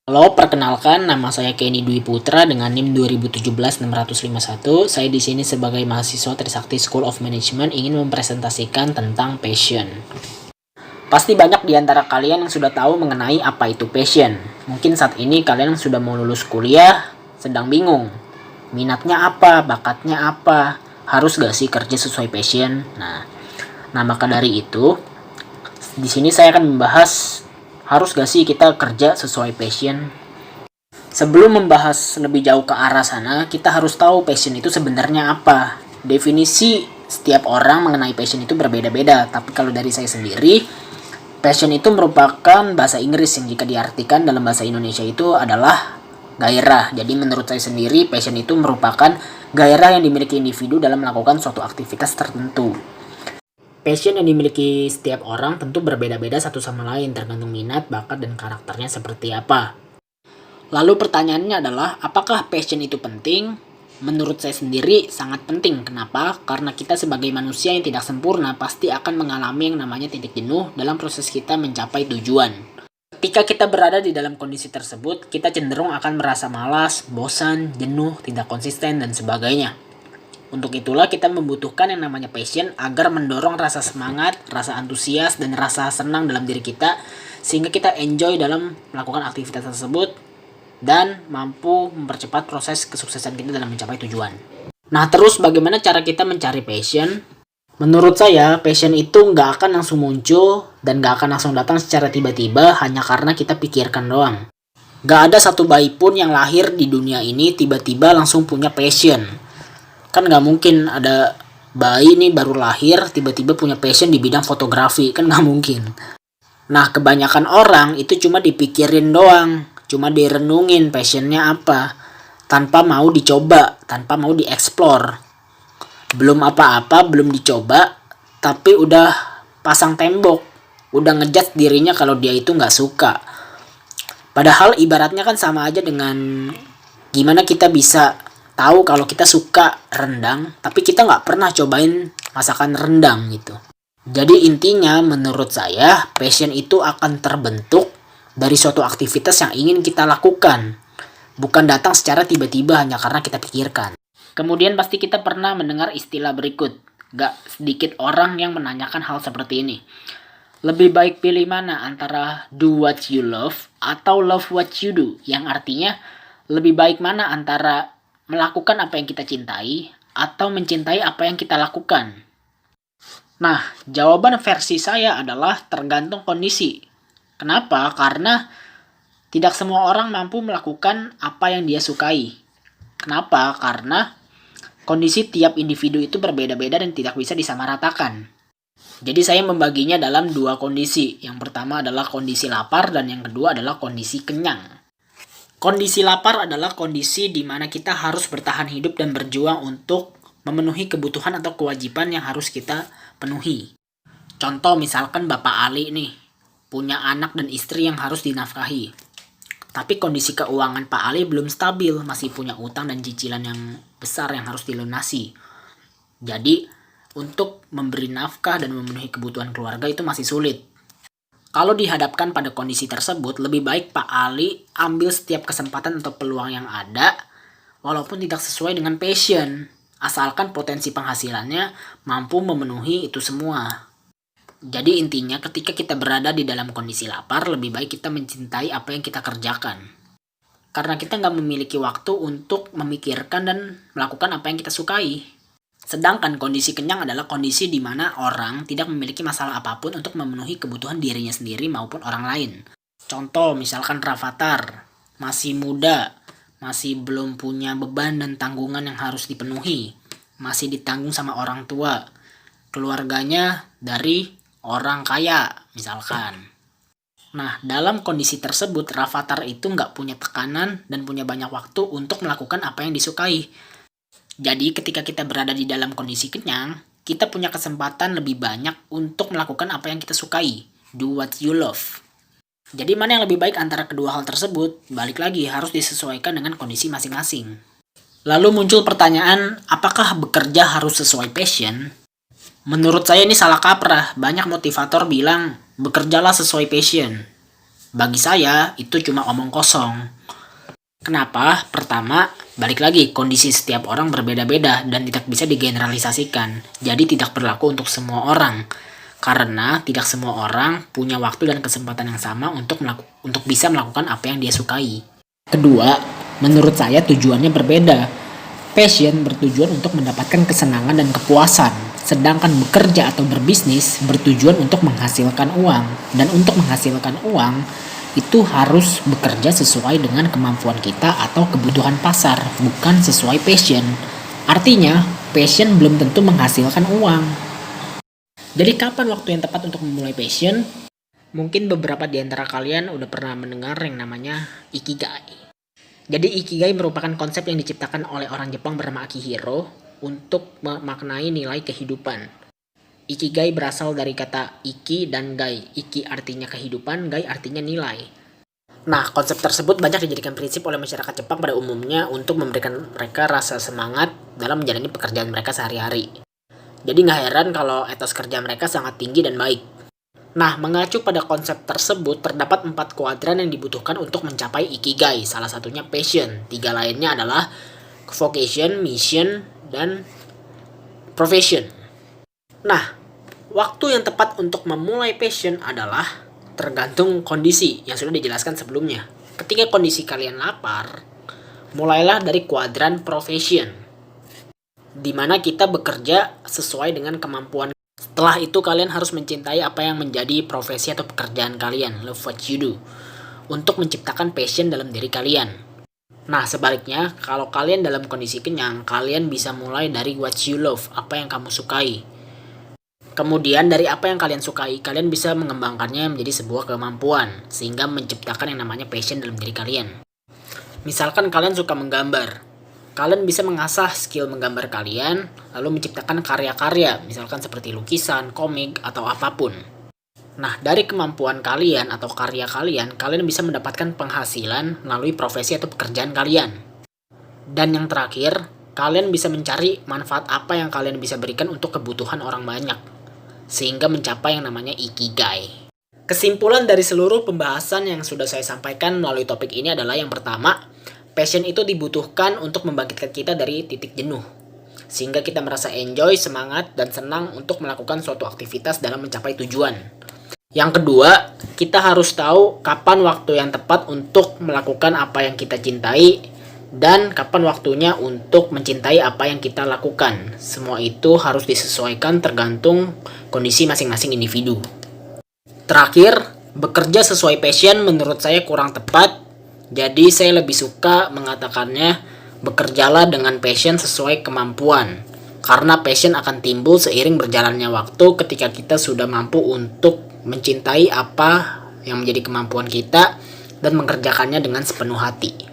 Halo, perkenalkan nama saya Kenny Dwi Putra dengan NIM 2017-651. Saya di sini sebagai mahasiswa Trisakti School of Management ingin mempresentasikan tentang passion. Pasti banyak di antara kalian yang sudah tahu mengenai apa itu passion. Mungkin saat ini kalian yang sudah mau lulus kuliah sedang bingung. Minatnya apa? Bakatnya apa? Harus gak sih kerja sesuai passion? Nah, maka dari itu, di sini saya akan membahas harus gak sih kita kerja sesuai passion. Sebelum membahas lebih jauh ke arah sana, kita harus tahu passion itu sebenarnya apa. Definisi setiap orang mengenai passion itu berbeda-beda, tapi kalau dari saya sendiri, passion itu merupakan bahasa Inggris yang jika diartikan dalam bahasa Indonesia itu adalah gairah. Jadi menurut saya sendiri, passion itu merupakan gairah yang dimiliki individu dalam melakukan suatu aktivitas tertentu. Passion yang dimiliki setiap orang tentu berbeda-beda satu sama lain, tergantung minat, bakat, dan karakternya seperti apa. Lalu pertanyaannya adalah, apakah passion itu penting? Menurut saya sendiri sangat penting. Kenapa? Karena kita sebagai manusia yang tidak sempurna pasti akan mengalami yang namanya titik jenuh dalam proses kita mencapai tujuan. Ketika kita berada di dalam kondisi tersebut, kita cenderung akan merasa malas, bosan, jenuh, tidak konsisten, dan sebagainya. Untuk itulah kita membutuhkan yang namanya passion agar mendorong rasa semangat, rasa antusias, dan rasa senang dalam diri kita sehingga kita enjoy dalam melakukan aktivitas tersebut dan mampu mempercepat proses kesuksesan kita dalam mencapai tujuan. Nah, terus bagaimana cara kita mencari passion? Menurut saya, passion itu nggak akan langsung muncul dan nggak akan langsung datang secara tiba-tiba hanya karena kita pikirkan doang. Nggak ada satu bayi pun yang lahir di dunia ini tiba-tiba langsung punya passion. Kan nggak mungkin ada bayi nih baru lahir tiba-tiba punya passion di bidang fotografi, kan nggak mungkin. Nah, kebanyakan orang itu cuma dipikirin doang, cuma direnungin passionnya apa, tanpa mau dicoba, tanpa mau dieksplor. Belum apa-apa, belum dicoba, tapi udah pasang tembok, udah ngejudge dirinya kalau dia itu nggak suka. Padahal ibaratnya kan sama aja dengan gimana kita bisa tahu kalau kita suka rendang, tapi kita nggak pernah cobain masakan rendang gitu. Jadi intinya menurut saya, passion itu akan terbentuk dari suatu aktivitas yang ingin kita lakukan. Bukan datang secara tiba-tiba hanya karena kita pikirkan. Kemudian pasti kita pernah mendengar istilah berikut. Gak sedikit orang yang menanyakan hal seperti ini. Lebih baik pilih mana antara do what you love atau love what you do? Yang artinya, lebih baik mana antara melakukan apa yang kita cintai atau mencintai apa yang kita lakukan? Nah, jawaban versi saya adalah tergantung kondisi. Kenapa? Karena tidak semua orang mampu melakukan apa yang dia sukai. Kenapa? Karena kondisi tiap individu itu berbeda-beda dan tidak bisa disamaratakan. Jadi saya membaginya dalam dua kondisi. Yang pertama adalah kondisi lapar dan yang kedua adalah kondisi kenyang. Kondisi lapar adalah kondisi di mana kita harus bertahan hidup dan berjuang untuk memenuhi kebutuhan atau kewajiban yang harus kita penuhi. Contoh misalkan Bapak Ali nih, punya anak dan istri yang harus dinafkahi. Tapi kondisi keuangan Pak Ali belum stabil, masih punya utang dan cicilan yang besar yang harus dilunasi. Jadi, untuk memberi nafkah dan memenuhi kebutuhan keluarga itu masih sulit. Kalau dihadapkan pada kondisi tersebut, lebih baik Pak Ali ambil setiap kesempatan atau peluang yang ada, walaupun tidak sesuai dengan passion, asalkan potensi penghasilannya mampu memenuhi itu semua. Jadi intinya ketika kita berada di dalam kondisi lapar, lebih baik kita mencintai apa yang kita kerjakan. Karena kita nggak memiliki waktu untuk memikirkan dan melakukan apa yang kita sukai. Sedangkan kondisi kenyang adalah kondisi di mana orang tidak memiliki masalah apapun untuk memenuhi kebutuhan dirinya sendiri maupun orang lain. Contoh misalkan Rafathar, masih muda, masih belum punya beban dan tanggungan yang harus dipenuhi, masih ditanggung sama orang tua, keluarganya dari orang kaya misalkan. Nah, dalam kondisi tersebut Rafathar itu nggak punya tekanan dan punya banyak waktu untuk melakukan apa yang disukai. Jadi ketika kita berada di dalam kondisi kenyang, kita punya kesempatan lebih banyak untuk melakukan apa yang kita sukai. Do what you love. Jadi mana yang lebih baik antara kedua hal tersebut? Balik lagi, harus disesuaikan dengan kondisi masing-masing. Lalu muncul pertanyaan, apakah bekerja harus sesuai passion? Menurut saya ini salah kaprah. Banyak motivator bilang, bekerjalah sesuai passion. Bagi saya, itu cuma omong kosong. Kenapa? Pertama, balik lagi, kondisi setiap orang berbeda-beda dan tidak bisa digeneralisasikan. Jadi tidak berlaku untuk semua orang. Karena tidak semua orang punya waktu dan kesempatan yang sama untuk bisa melakukan apa yang dia sukai. Kedua, menurut saya tujuannya berbeda. Passion bertujuan untuk mendapatkan kesenangan dan kepuasan, sedangkan bekerja atau berbisnis bertujuan untuk menghasilkan uang. Dan untuk menghasilkan uang, itu harus bekerja sesuai dengan kemampuan kita atau kebutuhan pasar, bukan sesuai passion. Artinya, passion belum tentu menghasilkan uang. Jadi kapan waktu yang tepat untuk memulai passion? Mungkin beberapa di antara kalian udah pernah mendengar yang namanya Ikigai. Jadi Ikigai merupakan konsep yang diciptakan oleh orang Jepang bernama Akihiro untuk memaknai nilai kehidupan. Ikigai berasal dari kata Iki dan Gai. Iki artinya kehidupan, Gai artinya nilai. Nah, konsep tersebut banyak dijadikan prinsip oleh masyarakat Jepang pada umumnya untuk memberikan mereka rasa semangat dalam menjalani pekerjaan mereka sehari-hari. Jadi nggak heran kalau etos kerja mereka sangat tinggi dan baik. Nah, mengacu pada konsep tersebut, terdapat 4 kuadran yang dibutuhkan untuk mencapai Ikigai. Salah satunya passion. 3 lainnya adalah vocation, mission, dan profession. Nah, waktu yang tepat untuk memulai passion adalah tergantung kondisi yang sudah dijelaskan sebelumnya. Ketika kondisi kalian lapar, mulailah dari kuadran profession, di mana kita bekerja sesuai dengan kemampuan. Setelah itu kalian harus mencintai apa yang menjadi profesi atau pekerjaan kalian, love what you do, untuk menciptakan passion dalam diri kalian. Nah, sebaliknya, kalau kalian dalam kondisi kenyang, kalian bisa mulai dari what you love, apa yang kamu sukai. Kemudian dari apa yang kalian sukai, kalian bisa mengembangkannya menjadi sebuah kemampuan, sehingga menciptakan yang namanya passion dalam diri kalian. Misalkan kalian suka menggambar, kalian bisa mengasah skill menggambar kalian, lalu menciptakan karya-karya, misalkan seperti lukisan, komik, atau apapun. Nah, dari kemampuan kalian atau karya kalian, kalian bisa mendapatkan penghasilan melalui profesi atau pekerjaan kalian. Dan yang terakhir, kalian bisa mencari manfaat apa yang kalian bisa berikan untuk kebutuhan orang banyak, sehingga mencapai yang namanya Ikigai. Kesimpulan dari seluruh pembahasan yang sudah saya sampaikan melalui topik ini adalah yang pertama, passion itu dibutuhkan untuk membangkitkan kita dari titik jenuh, sehingga kita merasa enjoy, semangat, dan senang untuk melakukan suatu aktivitas dalam mencapai tujuan. Yang kedua, kita harus tahu kapan waktu yang tepat untuk melakukan apa yang kita cintai, dan kapan waktunya untuk mencintai apa yang kita lakukan. Semua itu harus disesuaikan tergantung kondisi masing-masing individu. Terakhir, bekerja sesuai passion menurut saya kurang tepat. Jadi saya lebih suka mengatakannya bekerjalah dengan passion sesuai kemampuan. Karena passion akan timbul seiring berjalannya waktu ketika kita sudah mampu untuk mencintai apa yang menjadi kemampuan kita dan mengerjakannya dengan sepenuh hati.